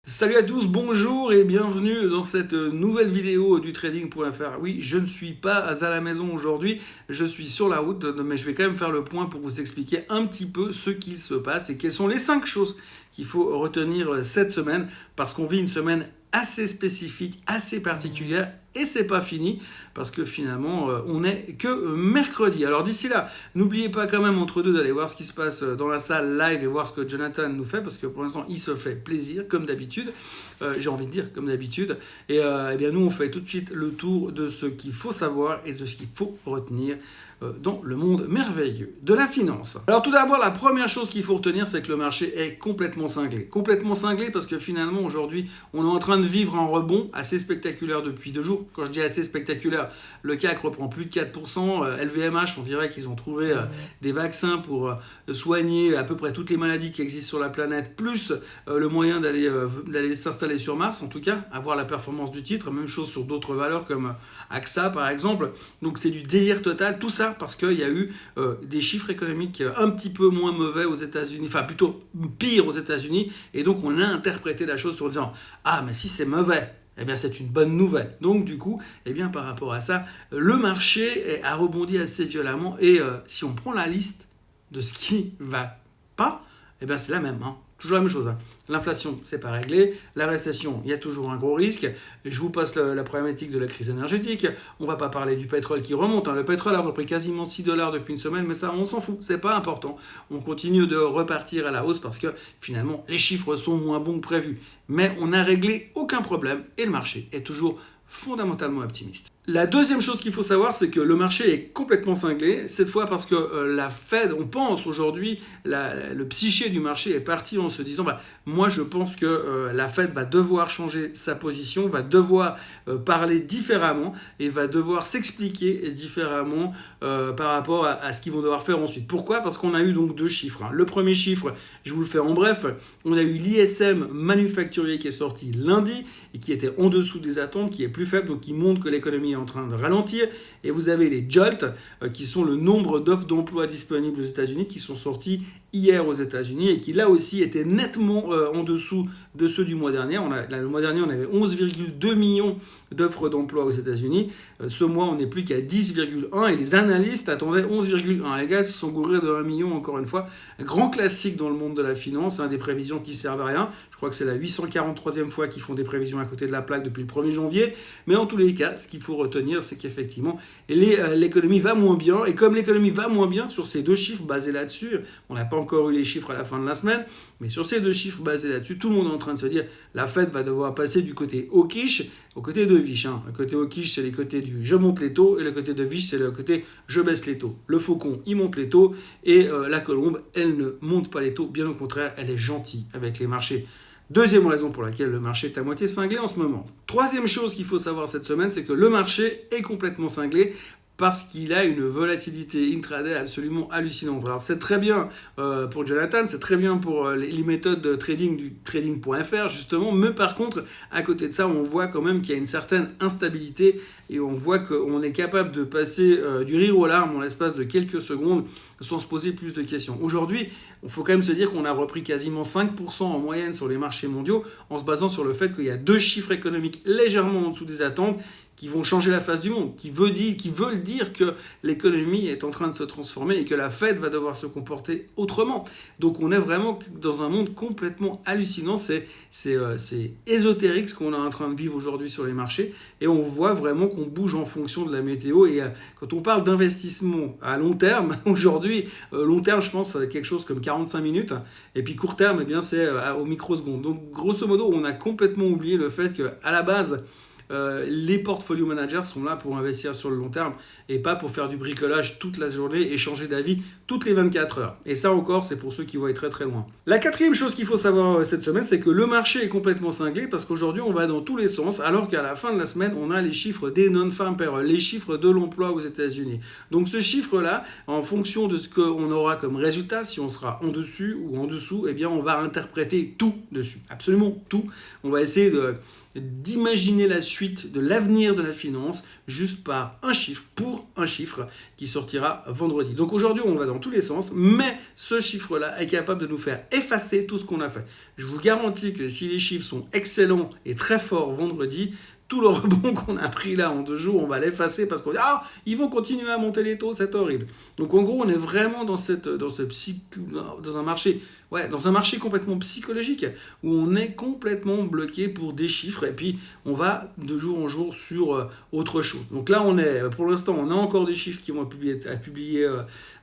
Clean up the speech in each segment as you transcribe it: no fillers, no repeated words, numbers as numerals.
Salut à tous, bonjour et bienvenue dans cette nouvelle vidéo du trading.fr. Oui, je ne suis pas à la maison aujourd'hui, je suis sur la route, mais je vais quand même faire le point pour vous expliquer un petit peu ce qui se passe et quelles sont les 5 choses qu'il faut retenir cette semaine, parce qu'on vit une semaine assez spécifique, assez particulière, et c'est pas fini, parce que finalement, on n'est que mercredi. Alors d'ici là, n'oubliez pas quand même entre deux d'aller voir ce qui se passe dans la salle live et voir ce que Jonathan nous fait, parce que pour l'instant, il se fait plaisir, comme d'habitude. J'ai envie de dire, comme d'habitude. Et eh bien nous, on fait tout de suite le tour de ce qu'il faut savoir et de ce qu'il faut retenir dans le monde merveilleux de la finance. Alors tout d'abord, la première chose qu'il faut retenir, c'est que le marché est complètement cinglé. Complètement cinglé parce que finalement, aujourd'hui, on est en train de vivre un rebond assez spectaculaire depuis 2 jours. Quand je dis assez spectaculaire, le CAC reprend plus de 4%. LVMH, on dirait qu'ils ont trouvé des vaccins pour soigner à peu près toutes les maladies qui existent sur la planète, plus le moyen d'aller s'installer sur Mars, en tout cas, avoir la performance du titre. Même chose sur d'autres valeurs comme AXA, par exemple. Donc c'est du délire total. Tout ça parce qu'il y a eu des chiffres économiques un petit peu moins mauvais aux États-Unis, enfin plutôt pire aux États-Unis, et donc on a interprété la chose en disant « Ah, mais si c'est mauvais !» eh bien, c'est une bonne nouvelle. Donc, du coup, eh bien, par rapport à ça, le marché a rebondi assez violemment. Et si on prend la liste de ce qui va pas, eh bien, c'est la même. Toujours la même chose. L'inflation, c'est pas réglé. La récession, il y a toujours un gros risque. Je vous passe la problématique de la crise énergétique. On va pas parler du pétrole qui remonte. Le pétrole a repris quasiment 6 $ depuis une semaine, mais ça, on s'en fout. C'est pas important. On continue de repartir à la hausse parce que finalement, les chiffres sont moins bons que prévu. Mais on n'a réglé aucun problème et le marché est toujours fondamentalement optimiste. La deuxième chose qu'il faut savoir, c'est que le marché est complètement cinglé, cette fois parce que la Fed, on pense aujourd'hui, le psyché du marché est parti en se disant moi je pense que la Fed va devoir changer sa position, va devoir parler différemment et va devoir s'expliquer différemment par rapport à ce qu'ils vont devoir faire ensuite. Pourquoi ? Parce qu'on a eu donc 2 chiffres. Le premier chiffre, je vous le fais en bref, on a eu l'ISM manufacturier qui est sorti lundi et qui était en dessous des attentes, qui est plus faible, donc qui montre que l'économie est en train de ralentir. Et vous avez les JOLT, qui sont le nombre d'offres d'emploi disponibles aux États-Unis, qui sont sortis hier aux États-Unis et qui là aussi étaient nettement en dessous de ceux du mois dernier. Le mois dernier, on avait 11,2 millions d'offres d'emploi aux États-Unis. Ce mois, on n'est plus qu'à 10,1 et les analystes attendaient 11,1. Les gars se sont gourés de 1 million encore une fois. Un grand classique dans le monde de la finance, des prévisions qui servent à rien. Je crois que c'est la 843e fois qu'ils font des prévisions à côté de la plaque depuis le 1er janvier. Mais en tous les cas, ce qu'il faut retenir, c'est qu'effectivement, l'économie va moins bien. Et comme l'économie va moins bien, sur ces 2 chiffres basés là-dessus, on n'a pas encore eu les chiffres à la fin de la semaine, mais sur ces 2 chiffres basés là-dessus, tout le monde est en train de se dire la Fed va devoir passer du côté hawkish au côté de Vish. Le côté hawkish, c'est les côtés du je monte les taux, et le côté de Vish, c'est le côté je baisse les taux. Le faucon, il monte les taux, et la colombe, elle ne monte pas les taux, bien au contraire, elle est gentille avec les marchés. Deuxième raison pour laquelle le marché est à moitié cinglé en ce moment. Troisième chose qu'il faut savoir cette semaine, c'est que le marché est complètement cinglé parce qu'il a une volatilité intraday absolument hallucinante. Alors c'est très bien pour Jonathan, c'est très bien pour les méthodes de trading du trading.fr justement, mais par contre, à côté de ça, on voit quand même qu'il y a une certaine instabilité et on voit qu'on est capable de passer du rire aux larmes en l'espace de quelques secondes sans se poser plus de questions. Aujourd'hui, il faut quand même se dire qu'on a repris quasiment 5% en moyenne sur les marchés mondiaux en se basant sur le fait qu'il y a 2 chiffres économiques légèrement en dessous des attentes qui vont changer la face du monde, qui veulent dire que l'économie est en train de se transformer et que la Fed va devoir se comporter autrement. Donc on est vraiment dans un monde complètement hallucinant, c'est ésotérique ce qu'on est en train de vivre aujourd'hui sur les marchés et on voit vraiment qu'on bouge en fonction de la météo et quand on parle d'investissement à long terme, aujourd'hui, long terme je pense c'est quelque chose comme 45 minutes et puis court terme eh bien, c'est au microseconde. Donc grosso modo on a complètement oublié le fait qu'à la base les portfolio managers sont là pour investir sur le long terme et pas pour faire du bricolage toute la journée et changer d'avis toutes les 24 heures. Et ça encore, c'est pour ceux qui vont être très très loin. La quatrième chose qu'il faut savoir cette semaine, c'est que le marché est complètement cinglé parce qu'aujourd'hui, on va dans tous les sens alors qu'à la fin de la semaine, on a les chiffres des non-farm payroll, les chiffres de l'emploi aux États-Unis. Donc ce chiffre-là, en fonction de ce qu'on aura comme résultat, si on sera en dessus ou en dessous, eh bien on va interpréter tout dessus, absolument tout. On va essayer d'imaginer la suite suite de l'avenir de la finance juste par un chiffre, pour un chiffre qui sortira vendredi. Donc aujourd'hui, on va dans tous les sens, mais ce chiffre-là est capable de nous faire effacer tout ce qu'on a fait. Je vous garantis que si les chiffres sont excellents et très forts vendredi, tout le rebond qu'on a pris là en 2 jours, on va l'effacer parce qu'on dit ah, ils vont continuer à monter les taux, c'est horrible. Donc en gros, on est vraiment dans un marché complètement psychologique où on est complètement bloqué pour des chiffres et puis on va de jour en jour sur autre chose. Donc là, pour l'instant, on a encore des chiffres qui vont être publiés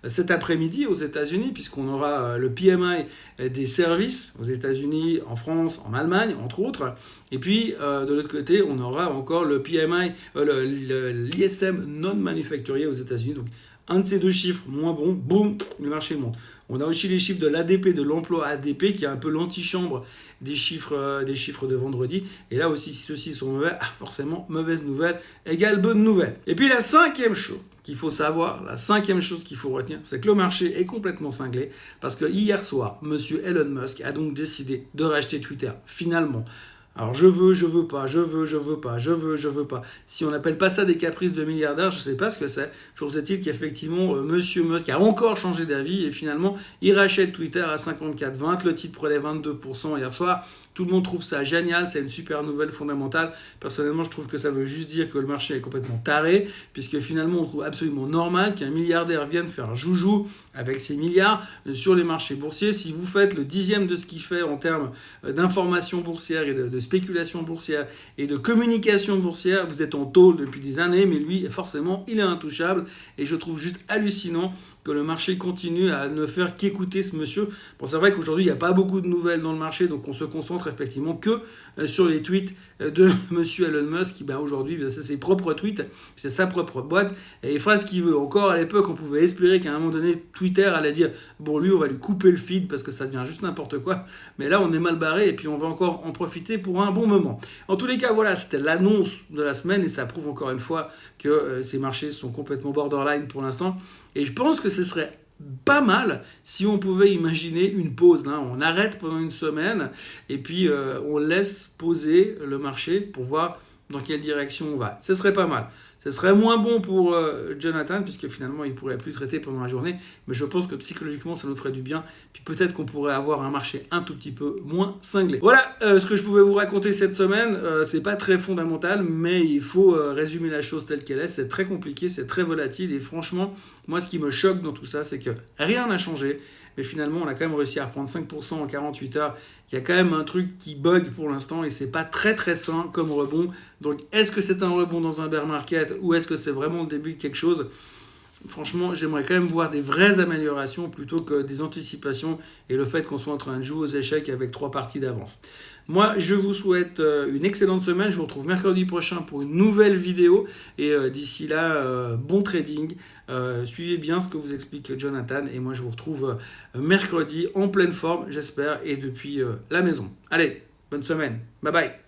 cet après-midi aux États-Unis puisqu'on aura le PMI des services aux États-Unis, en France, en Allemagne, entre autres. Et puis de l'autre côté, on aura encore le PMI, l'ISM non manufacturier aux États-Unis. Donc un de ces 2 chiffres moins bon, boum, le marché monte. On a aussi les chiffres de l'ADP, de l'emploi ADP, qui est un peu l'antichambre des chiffres de vendredi. Et là aussi, si ceux-ci sont mauvais, forcément, mauvaise nouvelle égale bonne nouvelle. Et puis la 5e chose qu'il faut savoir, la 5e chose qu'il faut retenir, c'est que le marché est complètement cinglé parce que hier soir, monsieur Elon Musk a donc décidé de racheter Twitter, finalement. Alors je veux pas. Si on n'appelle pas ça des caprices de milliardaires, je ne sais pas ce que c'est. Toujours est-il qu'effectivement, monsieur Musk a encore changé d'avis et finalement, il rachète Twitter à 54,20. Le titre prenait 22% hier soir. Tout le monde trouve ça génial, c'est une super nouvelle fondamentale. Personnellement, je trouve que ça veut juste dire que le marché est complètement taré, puisque finalement, on trouve absolument normal qu'un milliardaire vienne faire joujou avec ses milliards sur les marchés boursiers. Si vous faites le 10e de ce qu'il fait en termes d'information boursière et de spéculation boursière et de communication boursière, vous êtes en tôle depuis des années, mais lui, forcément, il est intouchable. Et je trouve juste hallucinant que le marché continue à ne faire qu'écouter ce monsieur. Bon, c'est vrai qu'aujourd'hui, il n'y a pas beaucoup de nouvelles dans le marché, donc on se concentre effectivement que sur les tweets de monsieur Elon Musk, qui aujourd'hui, c'est ses propres tweets, c'est sa propre boîte, et il fera ce qu'il veut. Encore à l'époque, on pouvait espérer qu'à un moment donné, Twitter allait dire « Bon, lui, on va lui couper le feed parce que ça devient juste n'importe quoi. » Mais là, on est mal barré, et puis on va encore en profiter pour un bon moment. En tous les cas, voilà, c'était l'annonce de la semaine, et ça prouve encore une fois que ces marchés sont complètement borderline pour l'instant. Et je pense que ce serait pas mal si on pouvait imaginer une pause. On arrête pendant une semaine et puis on laisse poser le marché pour voir dans quelle direction on va. Ce serait pas mal. Ce serait moins bon pour Jonathan, puisque finalement, il ne pourrait plus traiter pendant la journée. Mais je pense que psychologiquement, ça nous ferait du bien. Puis peut-être qu'on pourrait avoir un marché un tout petit peu moins cinglé. Voilà ce que je pouvais vous raconter cette semaine. C'est pas très fondamental, mais il faut résumer la chose telle qu'elle est. C'est très compliqué, c'est très volatile. Et franchement, moi, ce qui me choque dans tout ça, c'est que rien n'a changé. Mais finalement, on a quand même réussi à reprendre 5% en 48 heures. Il y a quand même un truc qui bug pour l'instant et c'est pas très très sain comme rebond. Donc, est-ce que c'est un rebond dans un bear market ou est-ce que c'est vraiment le début de quelque chose ? Franchement, j'aimerais quand même voir des vraies améliorations plutôt que des anticipations et le fait qu'on soit en train de jouer aux échecs avec 3 parties d'avance. Moi, je vous souhaite une excellente semaine. Je vous retrouve mercredi prochain pour une nouvelle vidéo. Et d'ici là, bon trading. Suivez bien ce que vous explique Jonathan. Et moi, je vous retrouve mercredi en pleine forme, j'espère, et depuis la maison. Allez, bonne semaine. Bye bye.